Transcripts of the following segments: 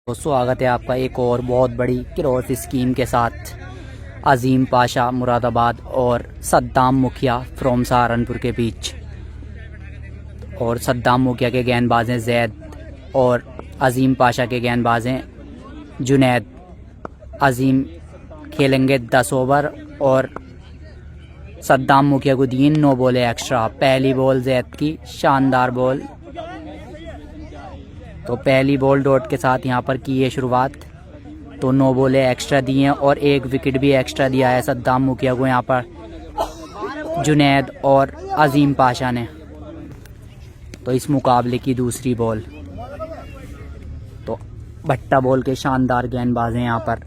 तो स्वागत है आपका एक और बहुत बड़ी क्रॉस स्कीम के साथ अजीम पाशा मुरादाबाद और सद्दाम मुखिया फ्रॉम सहारनपुर के बीच। और सद्दाम मुखिया के गेंदबाज हैं जैद और अजीम पाशा के गेंदबाज हैं जुनैद। अजीम खेलेंगे 10 ओवर और सद्दाम मुखिया को दिए 9 बॉलें एक्स्ट्रा। पहली बॉल जैद की शानदार बॉल, तो पहली बॉल डॉट के साथ यहाँ पर की है शुरुआत। तो 9 बॉलें एक्स्ट्रा दी हैं और 1 विकेट भी एक्स्ट्रा दिया है सद्दाम मुखिया को यहाँ पर जुनैद और अजीम पाशा ने। तो इस मुकाबले की दूसरी बॉल, तो भट्टा बॉल के शानदार गेंदबाज हैं यहाँ पर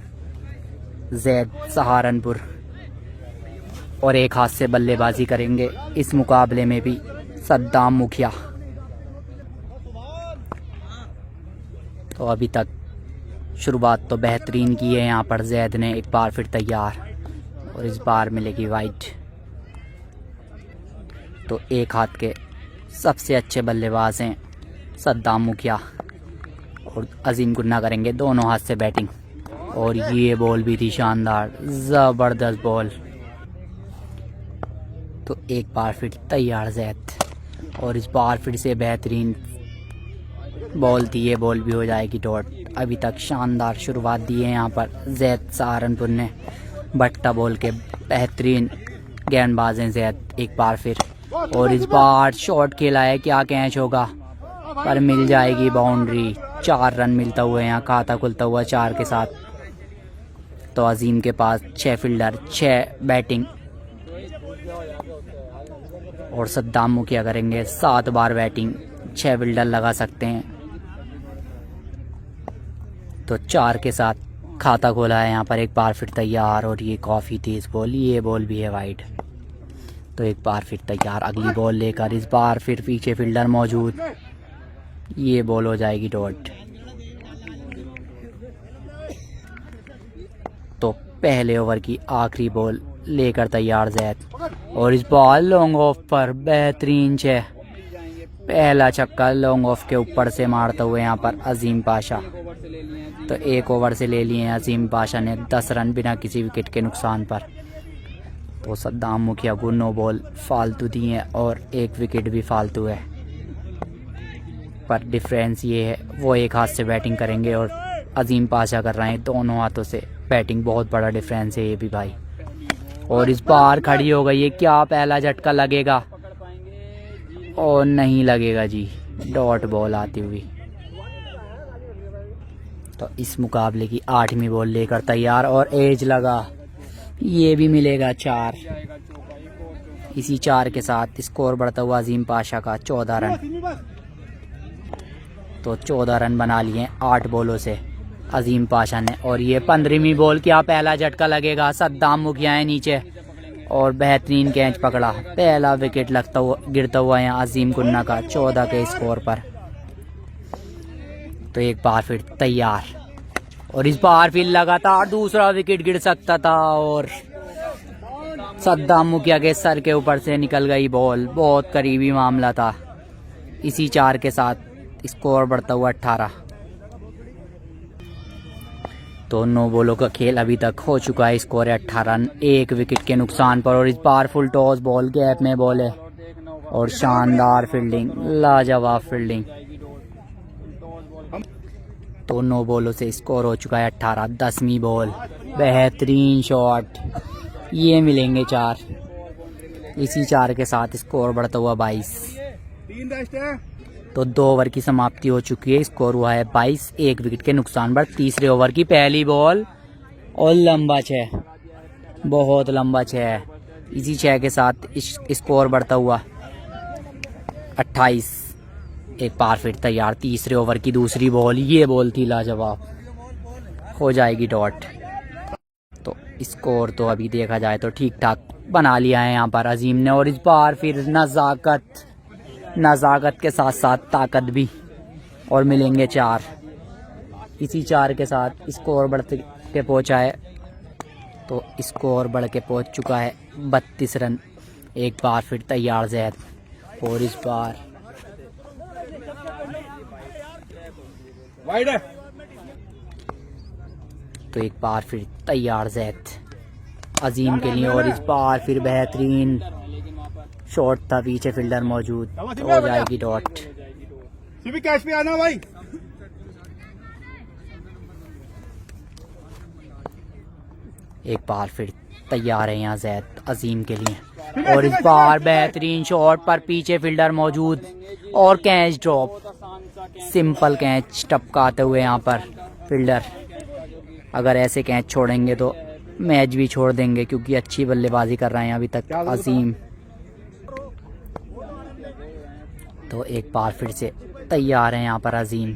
जैद सहारनपुर, और एक हाथ से बल्लेबाजी करेंगे इस मुकाबले में भी सद्दाम मुखिया। तो अभी तक शुरुआत तो बेहतरीन की है यहाँ पर जैद ने। एक बार फिर तैयार और इस बार मिलेगी वाइड। तो एक हाथ के सबसे अच्छे बल्लेबाज हैं सद्दाम मुखिया और अजीम गुन्ना करेंगे दोनों हाथ से बैटिंग। और ये बॉल भी थी शानदार, ज़बरदस्त बॉल। तो एक बार फिर तैयार जैद और इस बार फिर से बेहतरीन बॉल थी, ये बॉल भी हो जाएगी डॉट। अभी तक शानदार शुरुआत दी है यहाँ पर जैद सहारनपुर ने। भट्टा बॉल के बेहतरीन गेंदबाज हैं जैद एक बार फिर, और इस बार शॉट खेला है, क्या कैच होगा पर मिल जाएगी बाउंड्री। 4 रन मिलता हुआ यहाँ, खाता खुलता हुआ 4 के साथ। तो अजीम के पास 6 फील्डर 6 बैटिंग और सद्दाम मुखिया करेंगे 7 बार बैटिंग, 6 फील्डर लगा सकते हैं। तो 4 के साथ खाता खोला है यहाँ पर एक बार फिर तैयार, और ये काफ़ी तेज बॉल, ये बॉल भी है वाइड। तो एक बार फिर तैयार अगली बॉल लेकर, इस बार फिर पीछे फील्डर मौजूद, ये बॉल हो जाएगी डॉट। तो पहले ओवर की आखिरी बॉल लेकर तैयार जैद, और इस बॉल लॉन्ग ऑफ पर बेहतरीन 6, पहला छक्का लॉन्ग ऑफ के ऊपर से मारता हुए यहाँ पर अजीम पाशा। तो 1 ओवर से ले लिए हैं अजीम पाशा ने 10 रन बिना किसी विकेट के नुकसान पर। तो सद्दाम मुखिया को 9 बॉल फालतू दी हैं और 1 विकेट भी फालतू है। पर डिफरेंस ये है वो एक हाथ से बैटिंग करेंगे और अजीम पाशा कर रहे हैं दोनों हाथों से बैटिंग। बहुत बड़ा डिफरेंस है ये भी भाई। और इस बार खड़ी हो गई है, क्या पहला झटका लगेगा? और नहीं लगेगा जी, डॉट बॉल आती हुई। तो इस मुकाबले की 8वीं बॉल लेकर तैयार और एज लगा, ये भी मिलेगा 4। इसी 4 के साथ स्कोर बढ़ता हुआ अजीम पाशा का 14 रन। तो 14 रन बना लिए 8 बॉलों से अजीम पाशा ने। और ये 15वीं बॉल, क्या पहला झटका लगेगा? सद्दाम मुखिया है नीचे और बेहतरीन कैच पकड़ा, पहला विकेट लगता हुआ गिरता हुआ यहाँ अजीम गुन्ना का 14 के स्कोर पर। तो एक बार फिर तैयार और इस बार फिर लगातार दूसरा विकेट गिर सकता था और सद्दाम मुखिया के सर के ऊपर से निकल गई बॉल, बहुत करीबी मामला था। इसी 4 के साथ स्कोर बढ़ता हुआ 18। तो 9 बॉलों का खेल अभी तक हो चुका है, स्कोर है 18 रन 1 विकेट के नुकसान पर। और इस बार फुल टॉस बॉल, गैप में बॉल है और शानदार फील्डिंग, लाजवाब फील्डिंग। तो 9 बॉलों से स्कोर हो चुका है 18। 10वीं बॉल, बेहतरीन शॉट, ये मिलेंगे 4। इसी 4 के साथ स्कोर बढ़ता हुआ 22। तो 2 ओवर की समाप्ति हो चुकी है, स्कोर हुआ है 22 1 विकेट के नुकसान पर। तीसरे ओवर की पहली बॉल और लंबा 6, बहुत लंबा 6। इसी 6 के साथ स्कोर बढ़ता हुआ 28। एक बार फिर तैयार तीसरे ओवर की दूसरी बॉल, ये बॉल थी लाजवाब, हो जाएगी डॉट। तो स्कोर तो अभी देखा जाए तो ठीक ठाक बना लिया है यहाँ पर अजीम ने। और इस बार फिर नज़ाकत के साथ साथ ताकत भी, और मिलेंगे 4। इसी 4 के साथ स्कोर बढ़ के पहुँचा है। तो स्कोर बढ़ के पहुँच चुका है 32 रन। एक बार फिर तैयार जैद, और इस बार तो एक बार फिर तैयार जैद अजीम के लिए, और इस बार फिर बेहतरीन शॉट था, पीछे फील्डर मौजूद, तो हो जाएगी डॉट। कैश पे आना भाई। एक बार फिर तैयार है यहाँ जैद अजीम के लिए, और इस बार बेहतरीन शॉट पर पीछे फील्डर मौजूद और कैच ड्रॉप, सिंपल कैच टपकाते हुए यहाँ पर फील्डर। अगर ऐसे कैच छोड़ेंगे तो मैच भी छोड़ देंगे, क्योंकि अच्छी बल्लेबाजी कर रहे हैं अभी तक अजीम। तो एक बार फिर से तैयार है यहाँ पर अजीम,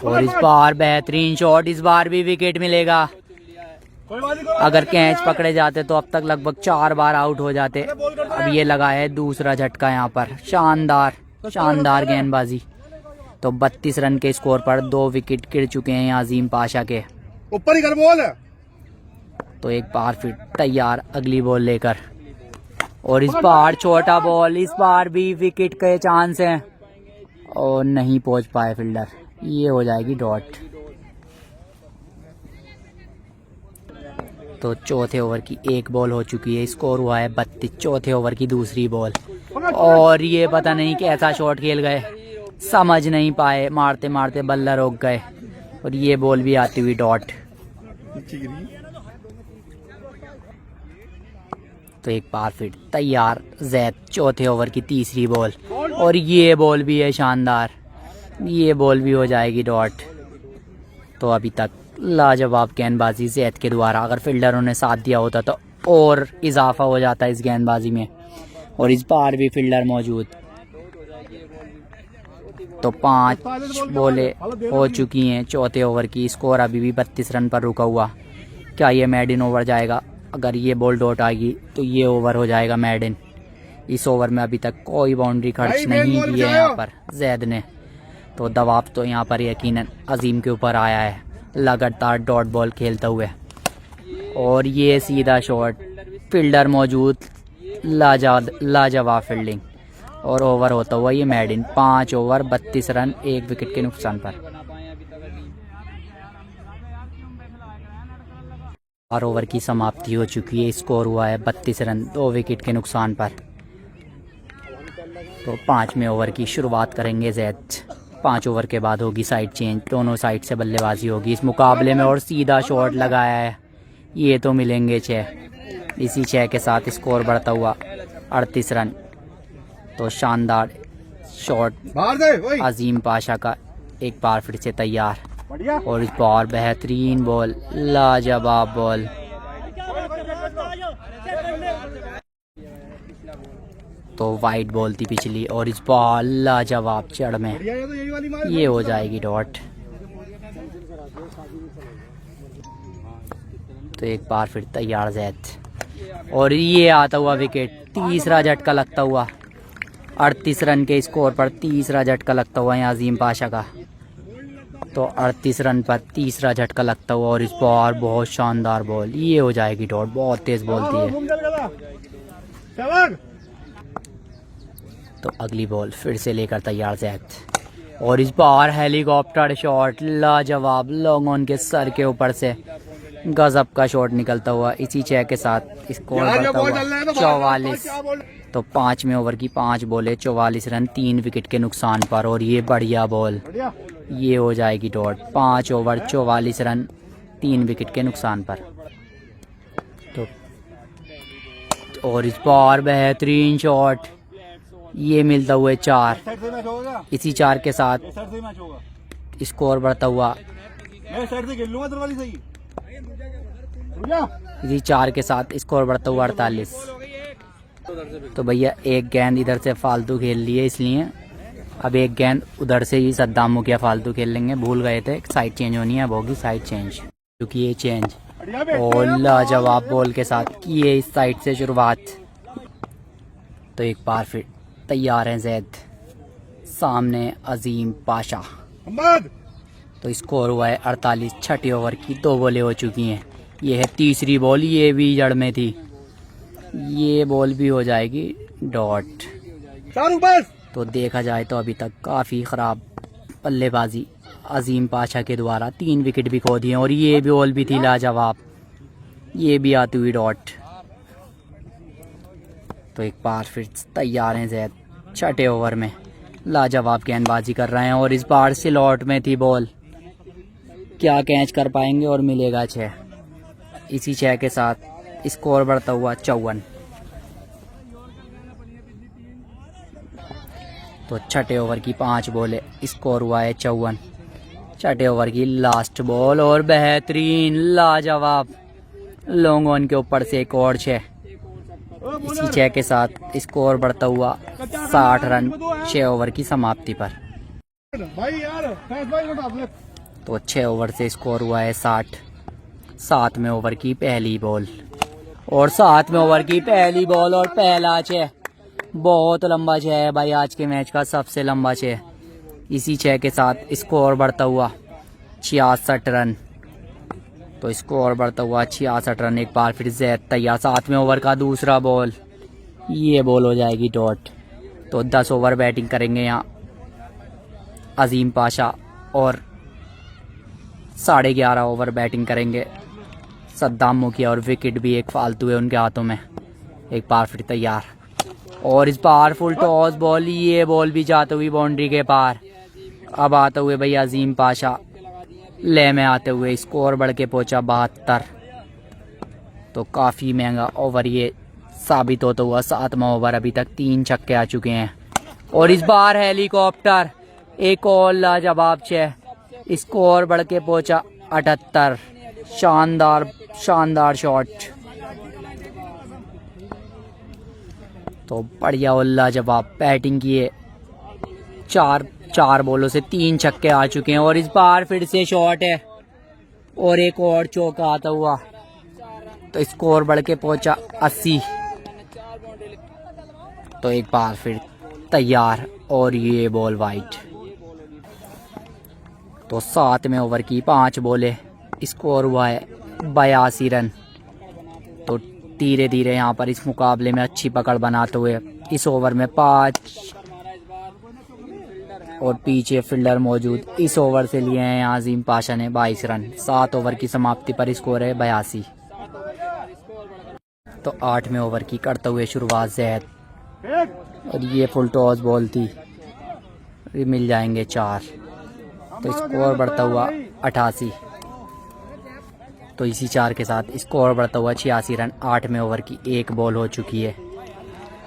और इस बार बेहतरीन शॉट, इस बार भी विकेट मिलेगा। अगर कैच पकड़े जाते तो अब तक लगभग 4 बार आउट हो जाते। अब ये लगा है दूसरा झटका यहाँ पर, शानदार गेंदबाजी। तो 32 रन के स्कोर पर 2 विकेट गिर चुके हैं अजीम पाशा के। ऊपर ही कर बॉल। तो एक बार फिर तैयार अगली बॉल लेकर, और इस बार छोटा बॉल, इस बार भी विकेट के चांस हैं और नहीं पहुंच पाए फील्डर, ये हो जाएगी डॉट। तो चौथे ओवर की एक बॉल हो चुकी है, स्कोर हुआ है 32। चौथे ओवर की दूसरी बॉल, और ये पता नहीं कैसा शॉट खेल गए, समझ नहीं पाए, मारते मारते बल्ला रोक गए, और ये बॉल भी आती हुई डॉट। तो एक बार फिर तैयार जैद चौथे ओवर की तीसरी बॉल, और ये बॉल भी है शानदार, ये बॉल भी हो जाएगी डॉट। तो अभी तक लाजवाब गेंदबाजी जैद के द्वारा, अगर फील्डरों ने साथ दिया होता तो और इजाफा हो जाता इस गेंदबाजी में, और इस बार भी फील्डर मौजूद। तो 5 बॉलें हो चुकी हैं चौथे ओवर की, स्कोर अभी भी 32 रन पर रुका हुआ। क्या ये मेडिन ओवर जाएगा? अगर ये बॉल डॉट आएगी तो ये ओवर हो जाएगा मेडिन। इस ओवर में अभी तक कोई बाउंड्री खर्च नहीं की है यहाँ पर जैद ने, तो दबाव तो यहाँ पर यकीनन अजीम के ऊपर आया है लगातार डॉट बॉल खेलते हुए। और ये सीधा शॉट, फील्डर मौजूद, लाजवाब फील्डिंग, और ओवर होता हुआ ये मेडिन। 5 ओवर 32 रन 1 विकेट के नुकसान पर। और ओवर की समाप्ति हो चुकी है, स्कोर हुआ है 32 रन 2 विकेट के नुकसान पर। तो 5वें ओवर की शुरुआत करेंगे जैद। 5 ओवर के बाद होगी साइड चेंज, दोनों साइड से बल्लेबाजी होगी इस मुकाबले में, और सीधा शॉट लगाया है, ये तो मिलेंगे 6। इसी 6 के साथ स्कोर बढ़ता हुआ 38 रन। तो शानदार शॉट अजीम पाशा का एक बार फिर से तैयार, और इस बार बेहतरीन बॉल, लाजवाब बॉल। तो वाइड बॉल थी पिछली, और इस बार लाजवाब चढ़ में, ये हो जाएगी डॉट। तो एक बार फिर तैयार जैद, और ये आता हुआ विकेट, तीसरा झटका लगता हुआ 38 रन के स्कोर पर, तीसरा झटका लगता हुआ है अजीम पाशा का। तो 38 रन पर तीसरा झटका लगता हुआ, और इस बार बहुत शानदार बॉल, ये हो जाएगी डॉट। बहुत तेज बॉल थी है। तो अगली बॉल फिर से लेकर तैयार जैद, और इस बार हेलीकॉप्टर शॉट, लाजवाब, लॉन्ग ऑन के सर के ऊपर से गजब का शॉट निकलता हुआ। इसी 6 के साथ स्कोर बढ़ता हुआ 44। तो 5वें ओवर की 5 बॉलें 44 रन 3 विकेट के नुकसान पर, और ये बढ़िया बॉल, ये हो जाएगी डॉट। 5 ओवर 44 रन 3 विकेट के नुकसान पर। तो और इस बार बेहतरीन शॉट, ये मिलता हुआ 4। इसी 4 के साथ स्कोर बढ़ता हुआ, इसी 4 के साथ स्कोर बढ़ता हुआ 48। तो भैया एक गेंद इधर से फालतू खेल लिए, इसलिए अब एक गेंद उधर से ही सद्दाम मुखिया फालतू खेल लेंगे, भूल गए थे। साइड चेंज होनी है, अब होगी साइड चेंज, क्योंकि ये चेंज, और लाजवाब बॉल के साथ की है इस साइड से शुरुआत। तो एक बार फिर तैयार हैं जैद, सामने अजीम पाशा। तो स्कोर हुआ है 48। 6ठे ओवर की 2 बॉलें हो चुकी हैं, ये है तीसरी बॉल, ये भी जड़ में थी, ये बॉल भी हो जाएगी डॉट। तो देखा जाए तो अभी तक काफ़ी ख़राब बल्लेबाजी अजीम पाशा के द्वारा 3 विकेट भी खो दिए और ये बॉल भी थी लाजवाब, ये भी आती हुई डॉट। तो एक बार फिर तैयार हैं जैद, छठे ओवर में लाजवाब गेंदबाजी कर रहे हैं और इस बार स्लॉट में थी बॉल, क्या कैच कर पाएंगे और मिलेगा 6। इसी 6 के साथ स्कोर बढ़ता हुआ 54। तो छठे ओवर की 5 बॉलें, स्कोर हुआ है 54। छठे ओवर की लास्ट बॉल और बेहतरीन लाजवाब लॉन्ग ऑन के ऊपर से एक और 6। इसी 6 के साथ स्कोर बढ़ता हुआ 60 रन 6 ओवर की समाप्ति पर। भाई यार भाई बता। तो 6 ओवर से स्कोर हुआ है 60। 7वें ओवर की पहली बॉल और 7वें ओवर की पहली बॉल और पहला 6। बहुत लंबा 6 है भाई, आज के मैच का सबसे लंबा 6। इसी 6 के साथ स्कोर बढ़ता हुआ 66 रन। तो स्कोर बढ़ता हुआ 66 रन। एक बार फिर जैद तैयार, 7वें ओवर का दूसरा बॉल, ये बॉल हो जाएगी डॉट। तो 10 ओवर बैटिंग करेंगे यहाँ अजीम पाशा और 11.5 ओवर बैटिंग करेंगे सद्दाम मुखिया और विकेट भी एक फालतू है उनके हाथों में। एक बार फिर तैयार और इस बार फुल टॉस बॉल, ये बॉल भी जाते हुए बाउंड्री के पार। अब आते हुए भाई अजीम पाशा ले में आते हुए स्कोर बढ़ के पहुंचा 72। तो काफ़ी महंगा ओवर ये साबित होता हुआ 7वां ओवर। अभी तक 3 छक्के आ चुके हैं और इस बार हेलीकॉप्टर, एक और लाजवाब 6, स्कोर बढ़ के पहुंचा 78। शानदार शॉट। तो बढ़िया और लाजवाब बैटिंग किए, 4 बॉलों से 3 छक्के आ चुके हैं और इस बार फिर से शॉट है और एक और चौका आता हुआ। तो स्कोर बढ़ के पहुंचा 80। तो एक बार फिर तैयार और ये बॉल वाइड। तो 7वें ओवर की 5 बॉलें, स्कोर हुआ है 82 रन। तो धीरे धीरे यहाँ पर इस मुकाबले में अच्छी पकड़ बनाते हुए इस ओवर में 5 और पीछे फील्डर मौजूद, इस ओवर से लिए हैं अजीम पाशा ने 22 रन। 7 ओवर की समाप्ति पर स्कोर है 82। तो 8वें ओवर की करते हुए शुरुआत जैद और ये फुल टॉस बॉल थी, ये मिल जाएंगे 4। तो स्कोर बढ़ता हुआ 88। तो इसी 4 के साथ स्कोर बढ़ता हुआ 86 रन। 8वें ओवर की 1 बॉल हो चुकी है।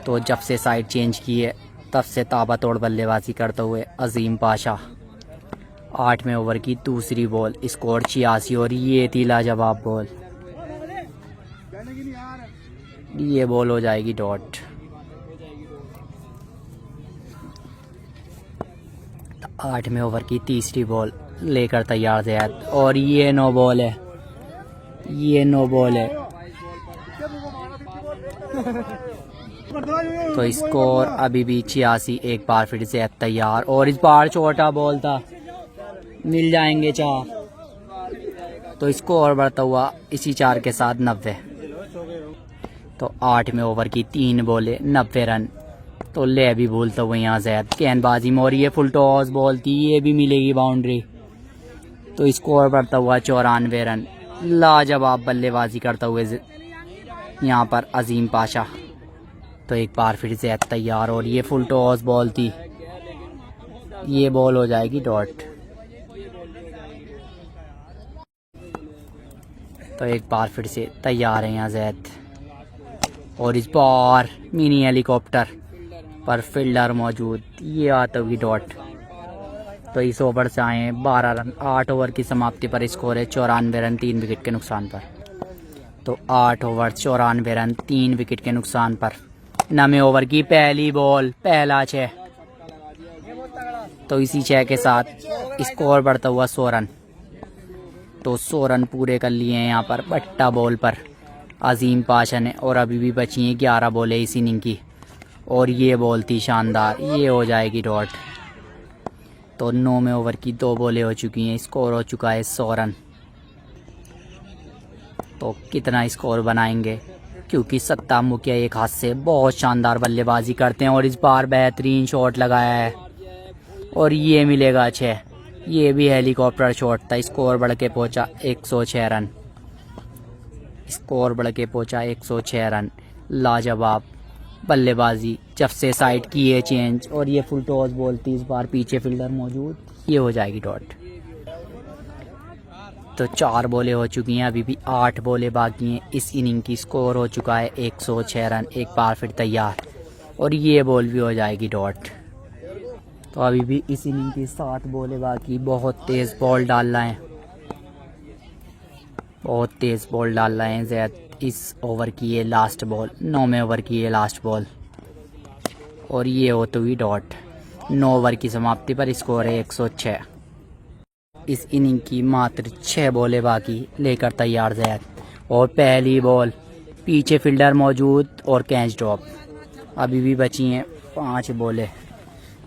तो जब से साइड चेंज की है तब से ताबड़तोड़ बल्लेबाजी करते हुए अजीम पाशा। 8वें ओवर की दूसरी बॉल, स्कोर 86 और ये थी लाजवाब बॉल, ये बॉल हो जाएगी डॉट। 8वें ओवर की तीसरी बॉल लेकर तैयार जैद और ये नो बॉल है, ये नो बॉल है। तो स्कोर अभी भी 86। एक बार फिर से तैयार और इस बार छोटा बॉल था, मिल जाएंगे 4। तो स्कोर बढ़ता हुआ इसी 4 के साथ 90। तो 8वें ओवर की 3 बॉलें 90 रन। तो ले भी भूलता हुआ यहाँ जैद गेंदबाजी में और ये फुल टॉस बॉल थी, ये भी मिलेगी बाउंड्री। तो स्कोर बढ़ता हुआ 94 रन। लाजवाब बल्लेबाजी करता हुए यहाँ पर अजीम पाशा। तो एक बार फिर से तैयार और ये फुल टॉस बॉल थी, ये बॉल हो जाएगी डॉट। तो एक बार फिर से तैयार है यहाँ जैद और इस बार मिनी हेलीकॉप्टर पर फील्डर मौजूद, ये आता हुई डॉट। तो इस ओवर से आए 12 रन। 8 ओवर की समाप्ति पर स्कोर है 94 रन 3 विकेट के नुकसान पर। तो 8 ओवर 94 रन 3 विकेट के नुकसान पर। 9वें ओवर की पहली बॉल, पहला 6। तो इसी 6 के साथ स्कोर बढ़ता हुआ 100 रन। तो 100 रन पूरे कर लिए हैं यहाँ पर बट्टा बॉल पर अजीम पाशा ने और अभी भी बची हैं 11 बॉलें इस इनिंग की और ये बॉल थी शानदार, ये हो जाएगी डॉट। तो 9वें ओवर की 2 बॉलें हो चुकी हैं, स्कोर हो चुका है 100 रन। तो कितना स्कोर बनाएंगे, क्योंकि सद्दाम मुखिया एक हाथ से बहुत शानदार बल्लेबाजी करते हैं और इस बार बेहतरीन शॉट लगाया है और ये मिलेगा 6। ये भी हेलीकॉप्टर शॉट था। स्कोर बढ़ के पहुंचा 106 रन। स्कोर बढ़ के पहुंचा 106 रन। लाजवाब बल्लेबाजी। जब से साइड की है चेंज और ये फुल टॉस बॉल थी, इस बार पीछे फील्डर मौजूद, ये हो जाएगी डॉट। तो 4 बॉलें हो चुकी हैं, अभी भी 8 बॉलें बाकी हैं इस इनिंग की। स्कोर हो चुका है 106 रन। एक बार फिर तैयार और ये बॉल भी हो जाएगी डॉट। तो अभी भी इस इनिंग की 7 बॉलें बाकी। बहुत तेज़ बॉल डाल रहे हैं, बहुत तेज़ बॉल डाल रहे हैं जैद। इस ओवर की ये लास्ट बॉल, 9वें ओवर की ये लास्ट बॉल और ये होती हुई डॉट। 9 ओवर की समाप्ति पर स्कोर है 106। इस इनिंग की मात्र 6 बॉलें बाकी। लेकर तैयार जैद और पहली बॉल, पीछे फील्डर मौजूद और कैच ड्रॉप। अभी भी बची हैं 5 बॉलें।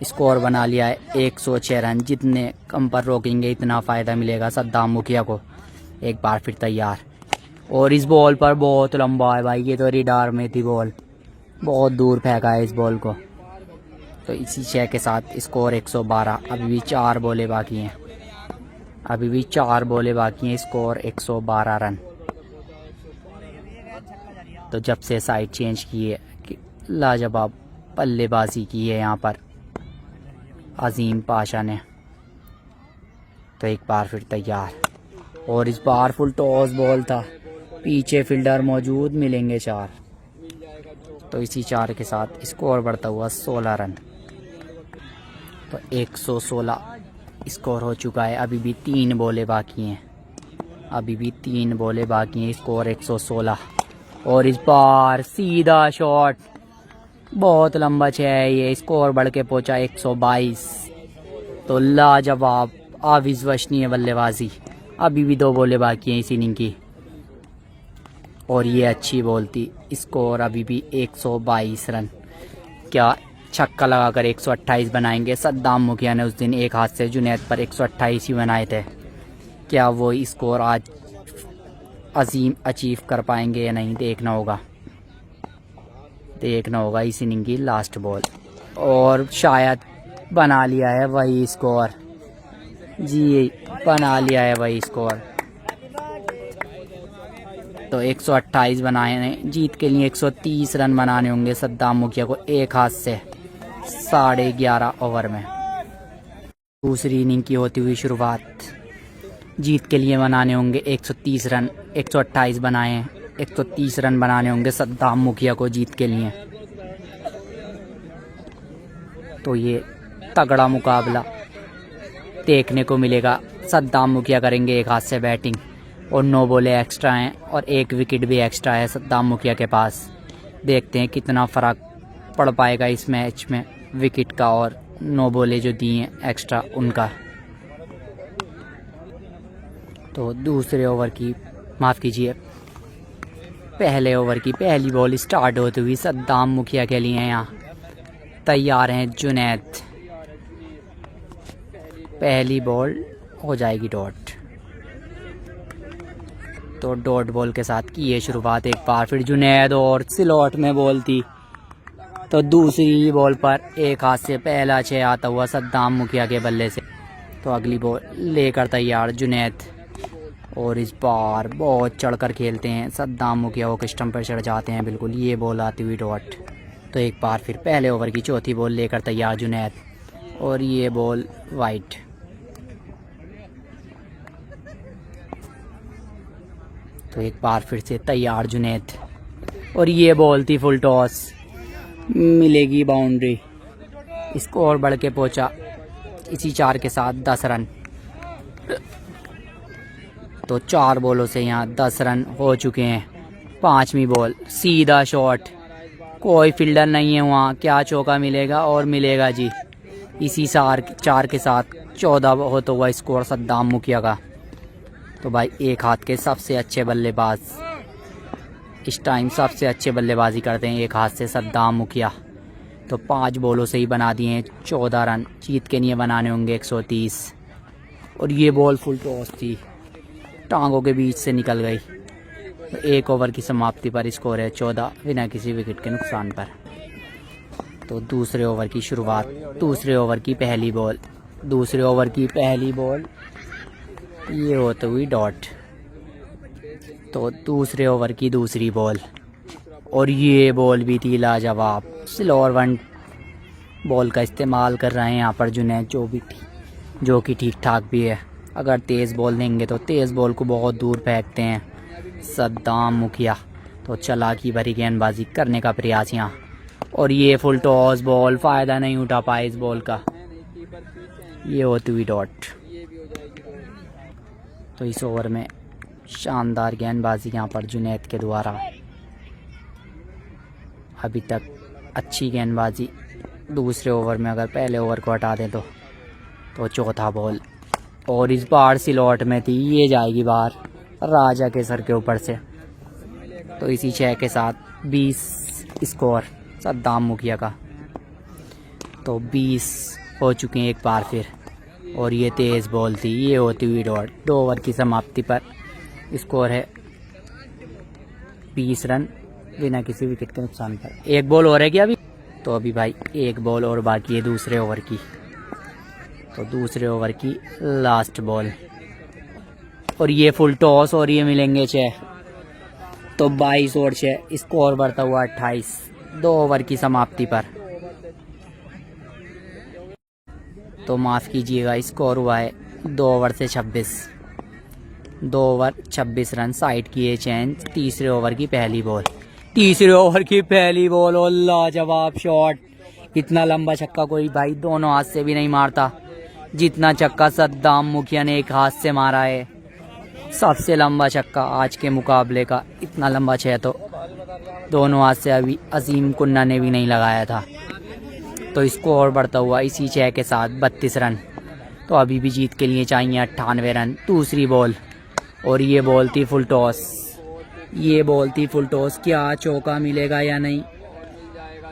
स्कोर बना लिया है 106 रन। जितने कम पर रोकेंगे इतना फ़ायदा मिलेगा सद्दाम मुखिया को। एक बार फिर तैयार और इस बॉल पर बहुत लंबा है भाई, ये तो रिडार में थी बॉल, बहुत दूर फेंका है इस बॉल को। तो इसी 6 के साथ स्कोर 112। अभी भी 4 बॉलें बाकी हैं, अभी भी 4 बॉलें बाकी हैं। Score 112 run. तो जब से साइड चेंज की है, लाजवाब बल्लेबाजी की है यहाँ पर अजीम पाशा ने। तो एक बार फिर तैयार और इस बार फुल टॉस बॉल था, पीछे फील्डर मौजूद, मिलेंगे 4। तो इसी 4 के साथ स्कोर बढ़ता हुआ 16 रन। तो 116 स्कोर हो चुका है। अभी भी 3 बॉलें बाकी हैं, अभी भी 3 बॉलें बाकी हैं। स्कोर 116 और इस बार सीधा शॉट, बहुत लंबा 6 है ये। स्कोर बढ़ के पहुंचा 122। तो लाजवाब अविश्वसनीय बल्लेबाजी। अभी भी 2 बॉलें बाकी हैं इस इनिंग की और ये अच्छी बॉल थी। स्कोर अभी भी 122 रन। क्या छक्का लगाकर 128 बनाएंगे? सद्दाम मुखिया ने उस दिन एक हाथ से जुनैद पर 128 ही बनाए थे। क्या वो स्कोर आज अजीम अचीव कर पाएंगे या नहीं, देखना होगा, देखना होगा। इस इनिंग की लास्ट बॉल और शायद बना लिया है वही स्कोर। जी, बना लिया है वही स्कोर। तो 128 बनाए हैं। जीत के लिए 130 रन बनाने होंगे सद्दाम मुखिया को एक हाथ से 11.5 ओवर में। दूसरी इनिंग की होती हुई शुरुआत। जीत के लिए बनाने होंगे 130 रन। 128 बनाए हैं, 130 रन बनाने होंगे सद्दाम मुखिया को जीत के लिए। तो ये तगड़ा मुकाबला देखने को मिलेगा। सद्दाम मुखिया करेंगे एक हाथ से बैटिंग और 9 बॉलें एक्स्ट्रा हैं और 1 विकेट भी एक्स्ट्रा है सद्दाम मुखिया के पास। देखते हैं कितना फ़र्क पड़ पाएगा इस मैच में विकेट का और 9 बॉलें जो दी हैं एक्स्ट्रा उनका। तो दूसरे ओवर की, माफ़ कीजिए, पहले ओवर की पहली बॉल स्टार्ट होती हुई सद्दाम मुखिया के लिए यहाँ तैयार हैं जुनैद। पहली बॉल हो जाएगी डॉट। तो डॉट बॉल के साथ की ये शुरुआत। एक बार फिर जुनैद और स्लॉट में बॉल थी। तो दूसरी बॉल पर एक हाथ से पहला 6 आता हुआ सद्दाम मुखिया के बल्ले से। तो अगली बॉल लेकर तैयार जुनैद और इस बार बहुत चढ़कर खेलते हैं सद्दाम मुखिया, वो स्टंप पर चढ़ जाते हैं बिल्कुल। ये बॉल आती हुई डॉट। तो एक बार फिर पहले ओवर की चौथी बॉल लेकर तैयार जुनैद और ये बॉल वाइड। तो एक बार फिर से तैयार जुनैद और ये बॉल थी फुल टॉस, मिलेगी बाउंड्री। स्कोर बढ़ के पहुंचा इसी 4 के साथ 10 रन। तो 4 बॉलों से यहाँ 10 रन हो चुके हैं। 5वीं बॉल सीधा शॉट, कोई फील्डर नहीं है वहाँ, क्या चौका मिलेगा? और मिलेगा जी। इसी 4 के साथ 14 होता हुआ स्कोर सद्दाम मुखिया का। तो भाई एक हाथ के सबसे अच्छे बल्लेबाज इस टाइम सबसे अच्छे बल्लेबाजी करते हैं एक हाथ से सद्दाम मुखिया। तो 5 बॉलों से ही बना दिए हैं 14 रन। जीत के लिए बनाने होंगे 130 और ये बॉल फुल टॉस थी, टांगों के बीच से निकल गई। तो 1 ओवर की समाप्ति पर स्कोर है 14 बिना किसी विकेट के नुकसान पर। तो दूसरे ओवर की शुरुआत। दूसरे ओवर की पहली बॉल दूसरे ओवर की पहली बॉल, ये होते हुई डॉट। तो दूसरे ओवर की दूसरी बॉल, और ये बॉल भी थी लाजवाब। स्लोअर वन बॉल का इस्तेमाल कर रहे हैं यहाँ पर जुनैद, जो कि ठीक ठाक भी है। अगर तेज़ बॉल देंगे तो तेज़ बॉल को बहुत दूर फेंकते हैं सद्दाम मुखिया। तो चालाकी भरी गेंदबाजी करने का प्रयास यहाँ, और ये फुल टॉस बॉल, फ़ायदा नहीं उठा पाए इस बॉल का, ये होती हुई डॉट। तो इस ओवर में शानदार गेंदबाजी यहाँ पर जुनैद के द्वारा। अभी तक अच्छी गेंदबाजी दूसरे ओवर में, अगर पहले ओवर को हटा दें तो चौथा बॉल, और इस बार स्लॉट में थी, ये जाएगी बाहर राजा के सर के ऊपर से। तो इसी 6 के साथ 20 स्कोर सद्दाम मुखिया का। तो 20 हो चुके हैं एक बार फिर, और ये तेज़ बॉल थी, ये होती हुई डॉट। 2 ओवर की समाप्ति पर स्कोर है 20 रन बिना किसी विकेट के नुकसान पर। एक बॉल और है क्या अभी? तो अभी भाई एक बॉल और बाकी है दूसरे ओवर की। तो दूसरे ओवर की लास्ट बॉल, और ये फुल टॉस, और ये मिलेंगे 6। तो 22 और 6, स्कोर बढ़ता हुआ 28 2 ओवर की समाप्ति पर। तो माफ़ कीजिएगा, स्कोर हुआ है 2 ओवर से 26। 2 ओवर 26 रन, साइड किए चेंज। तीसरे ओवर की पहली बॉल, तीसरे ओवर की पहली बॉल, और लाजवाब शॉट। इतना लंबा छक्का कोई भाई दोनों हाथ से भी नहीं मारता जितना छक्का सद्दाम मुखिया ने एक हाथ से मारा है। सबसे लंबा छक्का आज के मुकाबले का। इतना लंबा 6 तो दोनों हाथ से अभी अजीम कुन्ना ने भी नहीं लगाया था। तो स्कोर बढ़ता हुआ इसी 6 के साथ 32 रन। तो अभी भी जीत के लिए चाहिए 98 रन। दूसरी बॉल, और ये बॉल थी फुल टॉस, ये बॉल थी फुल टॉस। क्या चौका मिलेगा या नहीं,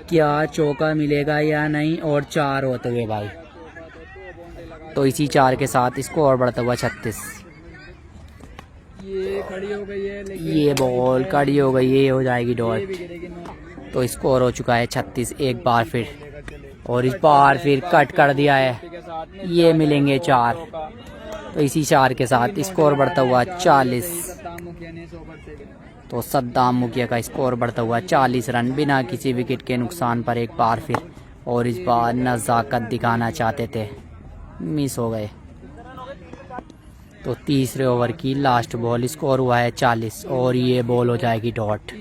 क्या चौका मिलेगा या नहीं, और 4 होते हुए भाई। तो इसी 4 के साथ स्कोर बढ़ता हुआ 36। ये खड़ी हो गई है, ये बॉल खड़ी हो गई, ये हो जाएगी डॉट। तो स्कोर हो चुका है 36 एक बार फिर, और इस बार फिर कट कर दिया है, ये मिलेंगे 4। तो इसी 4 के साथ स्कोर बढ़ता हुआ 40। तो सद्दाम मुखिया का स्कोर बढ़ता हुआ 40 रन बिना किसी विकेट के नुकसान पर एक बार फिर। और इस बार नज़ाकत दिखाना चाहते थे, मिस हो गए। तो तीसरे ओवर की लास्ट बॉल, स्कोर हुआ है 40, और ये बॉल हो जाएगी डॉट।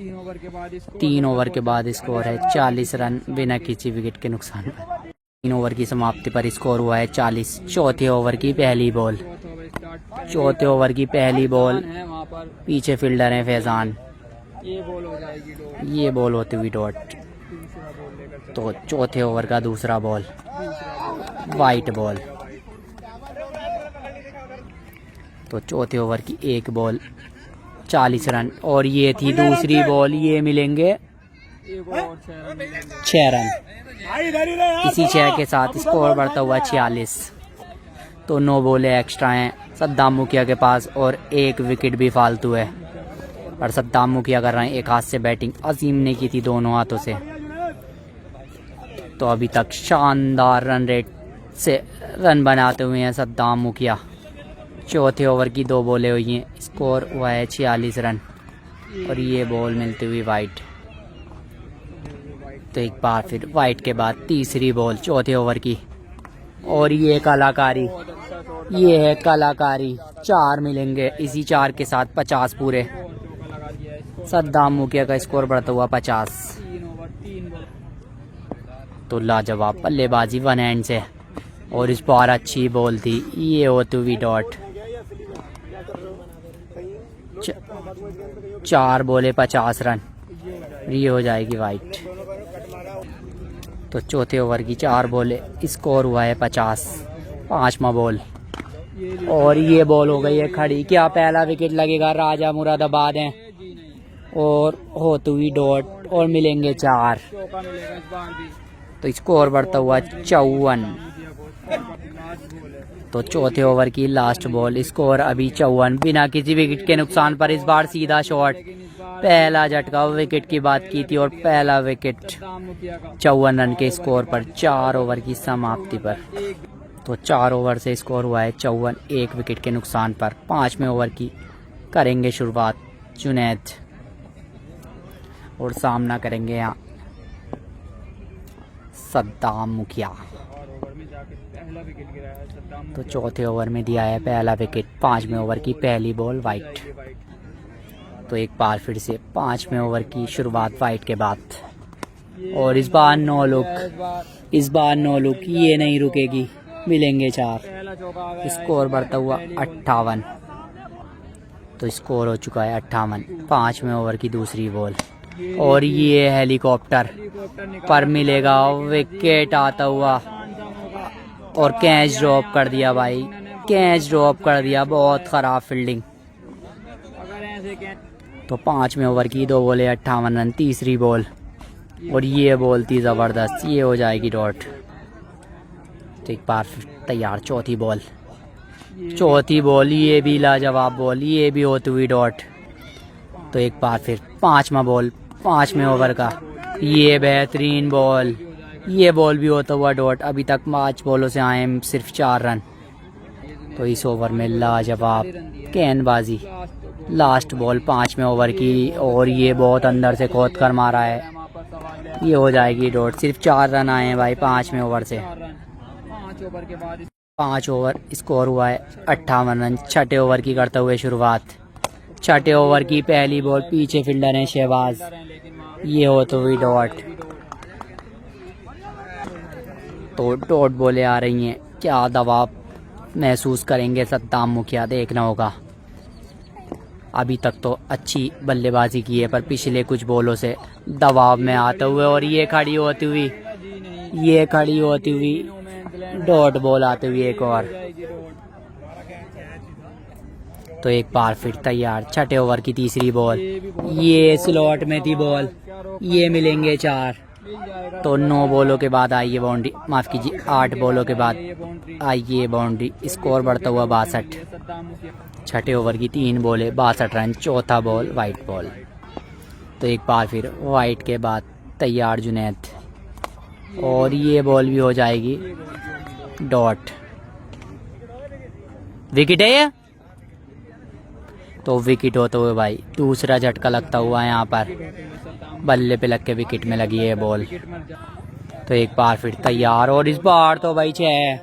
3 ओवर के बाद स्कोर है 40 रन बिना किसी विकेट के नुकसान पर। 3 ओवर की समाप्ति पर स्कोर हुआ है 40। चौथे ओवर की पहली बॉल, चौथे ओवर की पहली बॉल, पीछे फील्डर हैं फैजान, ये बॉल हो जाएगी डॉट। ये बॉल होती हुई डॉट। तो चौथे ओवर का दूसरा बॉल, वाइट बॉल। तो चौथे ओवर की एक बॉल, 40 रन, और ये थी दूसरी बॉल, ये मिलेंगे 6 रन। इसी 6 के साथ स्कोर बढ़ता हुआ 46। तो 9 बॉलें एक्स्ट्रा हैं सद्दाम मुखिया के पास, और 1 विकेट भी फालतू है। और सद्दाम मुखिया कर रहे हैं एक हाथ से बैटिंग, अजीम ने की थी दोनों हाथों से। तो अभी तक शानदार रन रेट से रन बनाते हुए हैं सद्दाम मुखिया। चौथे ओवर की 2 बॉलें हुई हैं, स्कोर हुआ है 46 रन, और ये बॉल मिलती हुई वाइट। तो एक बार फिर वाइट के बाद तीसरी बॉल चौथे ओवर की, और ये कलाकारी, ये है कलाकारी। 4 मिलेंगे इसी 4 के साथ 50 पूरे। सद्दाम मुखिया का स्कोर बढ़ता हुआ 50। तो लाजवाब बल्लेबाजी वन हैंड से, और इस बार अच्छी बॉल थी, ये होती हुई डॉट। 4 बॉले 50 रन, ये हो जाएगी वाइट। तो चौथे ओवर की 4 बॉले, स्कोर हुआ है 50। 5वां बॉल, और ये बॉल हो गई है खड़ी। क्या पहला विकेट लगेगा? राजा मुरादाबाद हैं, और होती हुई डॉट, और मिलेंगे 4। तो स्कोर बढ़ता हुआ 54। तो चौथे ओवर की लास्ट बॉल, स्कोर अभी 54 बिना किसी विकेट के नुकसान पर। इस बार सीधा शॉट, पहला झटका विकेट की बात की थी, और पहला विकेट 54 रन के स्कोर पर 4 ओवर की समाप्ति पर। तो 4 ओवर से स्कोर हुआ है 54, 1 विकेट के नुकसान पर। 5वें ओवर की करेंगे शुरुआत जुनैद और सामना करेंगे यहाँ सद्दाम मुखिया। तो चौथे ओवर में दिया है पहला विकेट। 5वें ओवर की पहली बॉल वाइट। तो एक बार फिर से 5वें ओवर की शुरुआत वाइट के बाद और इस बार 9 लुक, ये नहीं रुकेगी, मिलेंगे 4। स्कोर बढ़ता हुआ 58। तो स्कोर हो चुका है 58। 5वें ओवर की दूसरी बॉल और ये हेलीकॉप्टर पर मिलेगा विकेट आता हुआ और कैच ड्रॉप कर दिया भाई, कैच ड्रॉप कर दिया। बहुत ख़राब फील्डिंग। तो 5वें ओवर की 2 बॉलें 58 रन। तीसरी बॉल और ये बॉल थी ज़बरदस्त, ये हो जाएगी डॉट। तो एक बार तैयार। चौथी बॉल ये भी लाजवाब बॉल, ये भी होती हुई डॉट। तो एक बार फिर 5वां बॉल 5वें ओवर का, ये बेहतरीन बॉल, ये बॉल भी होता हुआ डॉट। अभी तक 5 बॉलों से आए हैं सिर्फ 4 रन। तो इस ओवर में लाजवाब गेंदबाजी। लास्ट बॉल 5वें ओवर की और ये बहुत अंदर से खोद कर मारा है, ये हो जाएगी डॉट। सिर्फ 4 रन आए हैं भाई 5वें ओवर से। 5 ओवर स्कोर हुआ है 58 रन। 6ठे ओवर की करते हुए शुरुआत। 6ठे ओवर की पहली बॉल, पीछे फील्डर हैं शहबाज, ये होती हुई डॉट। तो डॉट बॉलें आ रही हैं। क्या दबाव महसूस करेंगे सद्दाम मुखिया, देखना होगा। अभी तक तो अच्छी बल्लेबाजी की है पर पिछले कुछ बॉलों से दबाव में आते हुए और ये खड़ी होती हुई डॉट बॉल आते हुए एक और। तो एक बार फिर तैयार। 6ठे ओवर की तीसरी बॉल, ये स्लॉट में थी बॉल, ये मिलेंगे 4। तो 9 बॉलों के बाद आई ये बाउंड्री, माफ़ कीजिए 8 बॉलों के बाद आई ये बाउंड्री। स्कोर बढ़ता हुआ 62। 6ठे ओवर की 3 बॉलें 62 रन। चौथा बॉल वाइट बॉल। तो एक बार फिर वाइट के बाद तैयार जुनैद और ये बॉल भी हो जाएगी डॉट। विकेट है ये। तो विकेट होते हुए भाई दूसरा झटका लगता हुआ यहाँ पर, बल्ले पे लग के विकेट में लगी है बॉल। तो एक बार फिर तैयार और इस बार तो भाई 6,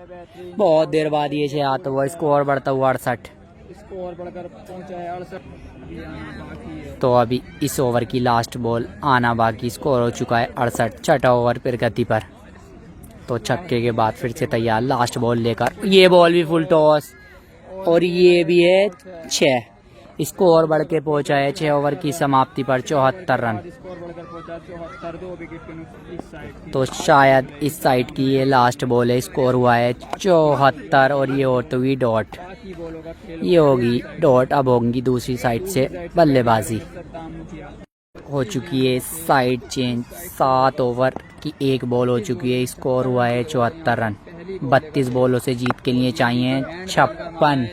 बहुत देर बाद ये 6 आता हुआ। स्कोर बढ़ता हुआ 68। स्कोर बढ़कर पहुंचा है 68। तो अभी इस ओवर की लास्ट बॉल आना बाकी। स्कोर हो चुका है 68। 6ठा ओवर फिर गति पर। तो छक्के के बाद फिर से तैयार लास्ट बॉल लेकर, ये बॉल भी फुल टॉस और ये भी है 6। स्कोर बढ़ के पहुंचा है 6 ओवर की समाप्ति पर 74 रन। तो शायद इस साइड की ये लास्ट बॉल है। स्कोर हुआ है 74 और ये होती हुई डॉट, ये होगी डॉट। अब होंगी दूसरी साइड से बल्लेबाजी। हो चुकी है साइड चेंज। 7 ओवर की 1 बॉल हो चुकी है। स्कोर हुआ है 74 रन। 32 बॉलों से जीत के लिए चाहिए 56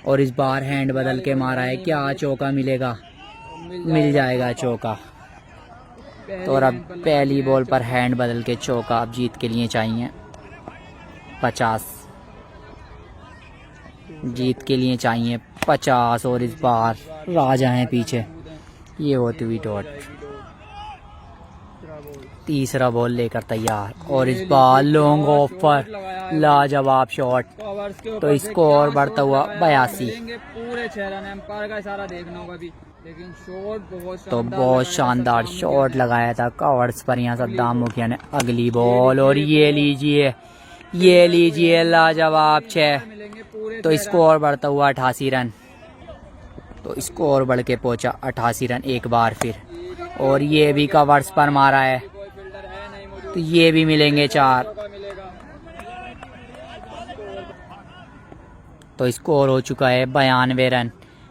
और इस बार हैंड बदल के मारा है। क्या चौका मिलेगा? मिल जाएगा चौका। तो और अब पहली बॉल पर हैंड बदल के चौका। अब जीत के लिए चाहिए 50, जीत के लिए चाहिए 50 और इस बार राजा हैं पीछे, ये होती हुई डॉट। तीसरा बॉल लेकर तैयार और इस बार लॉन्ग ऑफ पर लाजवाब शॉट। तो स्कोर बढ़ता हुआ 82। पूरे 6 रन। एम्पायर का इशारा देखना होगा अभी, लेकिन शॉट बहुत शानदार शॉट लगाया था कवर्स पर यहाँ सद्दाम मुखिया ने। अगली बॉल और ये लीजिए लाजवाब 6। तो स्कोर बढ़ता हुआ 88 रन। तो स्कोर बढ़ के पहुंचा 88 रन एक बार फिर और ये भी कवर्स पर मारा है, तो ये भी मिलेंगे 4। तो स्कोर हो चुका है 92 रन।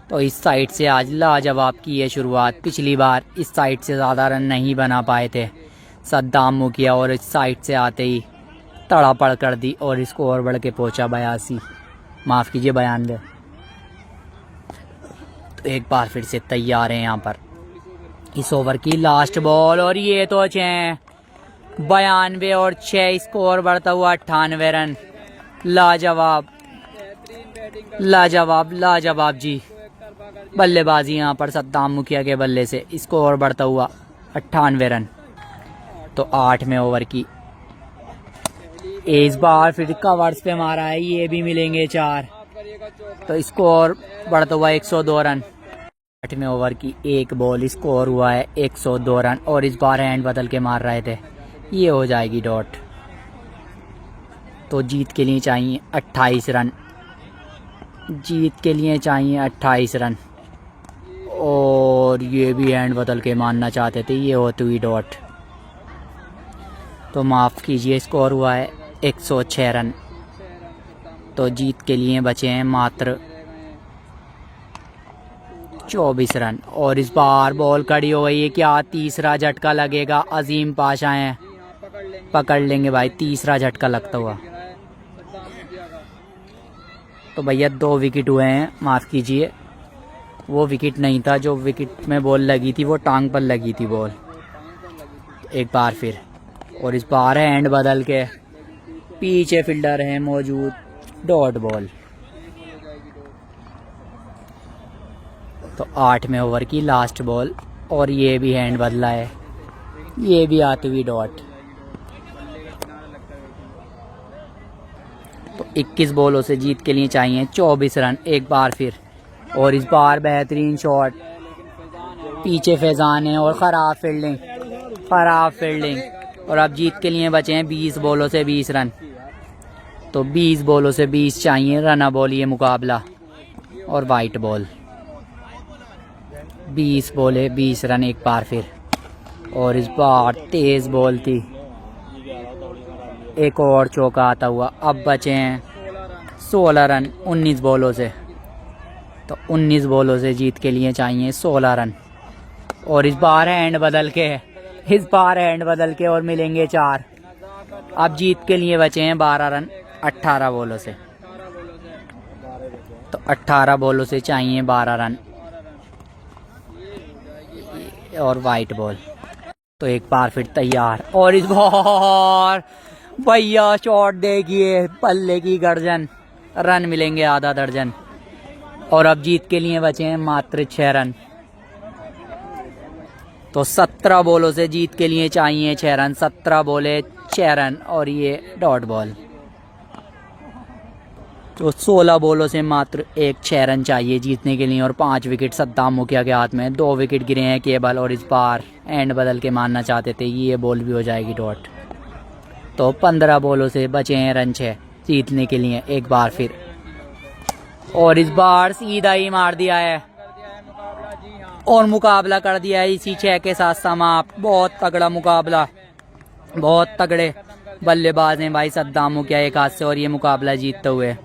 तो इस साइड से आज लाजवाब की है शुरुआत। पिछली बार इस साइड से ज़्यादा रन नहीं बना पाए थे सद्दाम मुखिया और इस साइड से आते ही तड़ापड़ कर दी और स्कोर बढ़ के पहुंचा 82, माफ़ कीजिए 92। तो एक बार फिर से तैयार हैं यहाँ पर इस ओवर की लास्ट बॉल और ये तो 6, 92 और 6। स्कोर बढ़ता हुआ 98 रन। लाजवाब लाजवाब लाजवाब जी। बल्लेबाजी यहाँ पर सद्दाम मुखिया के बल्ले से स्कोर बढ़ता हुआ 98 रन। तो 8वें ओवर की इस बार फिर कवर्स पे मारा है, ये भी मिलेंगे 4। तो स्कोर बढ़ता हुआ 102 रन। 8वें ओवर की एक बॉल, स्कोर हुआ है 102 रन। और इस बार हैंड बदल के मार रहे थे, ये हो जाएगी डॉट। तो जीत के लिए चाहिए 28 रन, जीत के लिए चाहिए 28 रन। और ये भी हैंड बदल के मारना चाहते थे, ये होती हुई डॉट। तो माफ़ कीजिए, स्कोर हुआ है 106 रन। तो जीत के लिए बचे हैं मात्र 24 रन। और इस बार बॉल कड़ी हो गई है, क्या तीसरा झटका लगेगा? अजीम पाशा हैं, पकड़ लेंगे भाई, तीसरा झटका लगता हुआ। तो भैया 2 विकेट हुए हैं, माफ़ कीजिए, वो विकेट नहीं था, जो विकेट में बॉल लगी थी वो टांग पर लगी थी बॉल। एक बार फिर, और इस बार हैंड बदल के पीछे फील्डर है मौजूद, डॉट बॉल। तो 8वें ओवर की लास्ट बॉल, और ये भी हैंड बदला है, ये भी आती हुई डॉट। तो 21 बॉलों से जीत के लिए चाहिए 24 रन। एक बार फिर, और इस बार बेहतरीन शॉट, पीछे फैजान है और ख़राब फील्डिंग, ख़राब फील्डिंग। और अब जीत के लिए बचे हैं 20 बॉलों से 20 रन। तो 20 बॉलों से 20 चाहिए, रना बॉल ये मुकाबला, और वाइट बॉल। 20 बॉले 20 रन एक बार फिर। और इस बार तेज़ बॉल थी, एक और चौका आता हुआ। अब बचे हैं 16 रन 19 बॉलों से। तो 19 बॉलों से जीत के लिए चाहिए 16 रन। और इस बार हैंड बदल के, इस बार हैंड बदल के और मिलेंगे 4। अब जीत के लिए बचे हैं 12 रन 18 बॉलों से। तो 18 बॉलों से चाहिए 12 रन, और वाइट बॉल। तो एक बार फिर तैयार, और इस बार भैया शॉट देखिए, पल्ले की गर्जन, रन मिलेंगे आधा दर्जन। और अब जीत के लिए बचे हैं मात्र 6 रन। तो 17 बॉलों से जीत के लिए चाहिए 6 रन, 17 बॉले 6 रन, और ये डॉट बॉल। तो 16 बॉलों से मात्र 6 रन चाहिए जीतने के लिए, और 5 विकेट सद्दाम मुखिया के हाथ में। 2 विकेट गिरे हैं केवल, और इस बार एंड बदल के मारना चाहते थे, ये बॉल भी हो जाएगी डॉट। तो 15 बॉलों से बचे हैं रन 6 जीतने के लिए। एक बार फिर, और इस बार सीधा ही मार दिया है, और मुकाबला कर दिया है इसी 6 के साथ समाप्त। बहुत तगड़ा मुकाबला, बहुत तगड़े बल्लेबाज हैं भाई सद्दाम मुखिया एक हाथ से, और ये मुकाबला जीतते हुए।